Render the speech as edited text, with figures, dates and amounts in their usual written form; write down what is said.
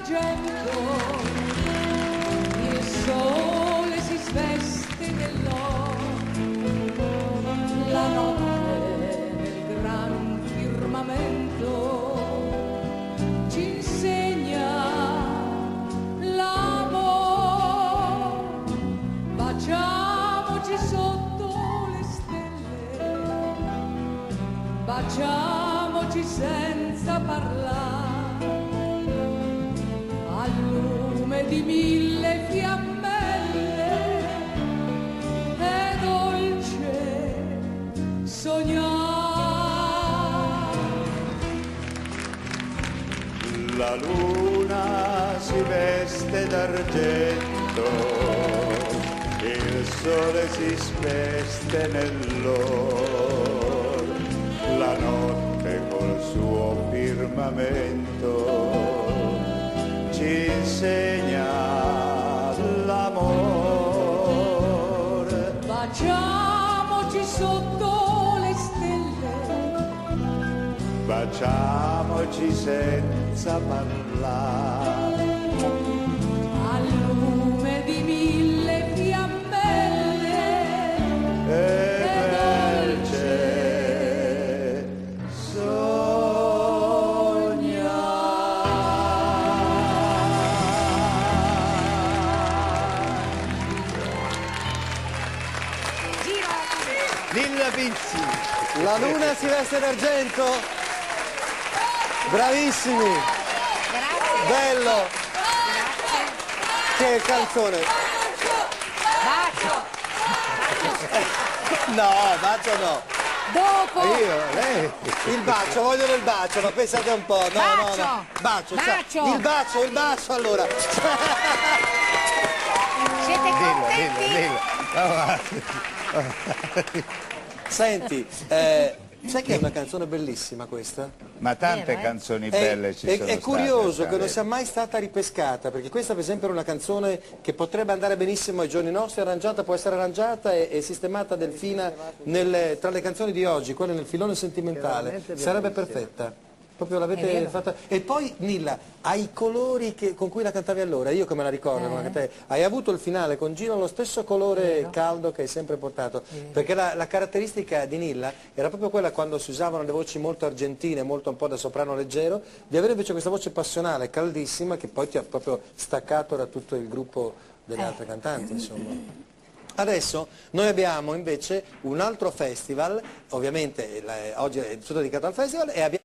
d'argento, il sole si sveste nell'oro, la notte nel gran firmamento ci insegna l'amor. Baciamoci sotto le stelle, baciamoci senza parlare, al lume di 1000 fiammelle, è dolce sognare. La luna si veste d'argento, il sole si speste nell'or, la notte col suo firmamento ci insegna l'amor. Baciamoci sotto le stelle, Baciamoci senza parlare, al lume di 1000 fiammelle, è dolce sognare. Lilla Pizzi. La luna si veste d'argento. Bravissimi. Grazie. Bello. Che canzone. Bacio. No, bacio no. Dopo. Io, lei. Il bacio, vogliono il bacio, ma pensate un po'. No, Bacio. no, no. Bacio. Bacio. Il bacio allora. Siete contenti? Dillo. Senti, sai che è una canzone bellissima questa? Ma tante canzoni belle ci sono state. È curioso che non sia mai stata ripescata, perché questa per esempio è una canzone che potrebbe andare benissimo ai giorni nostri, arrangiata, può essere arrangiata e sistemata Delfina tra le canzoni di oggi, quelle nel filone sentimentale, sarebbe perfetta. Proprio l'avete fatta. E poi Nilla, hai i colori con cui la cantavi allora, io come la ricordo, come la cantavi, hai avuto il finale con Gino lo stesso colore caldo che hai sempre portato, perché la caratteristica di Nilla era proprio quella, quando si usavano le voci molto argentine, molto un po' da soprano leggero, di avere invece questa voce passionale, caldissima, che poi ti ha proprio staccato da tutto il gruppo delle altre cantanti, insomma. Adesso noi abbiamo invece un altro festival, ovviamente oggi è tutto dedicato al festival, e abbiamo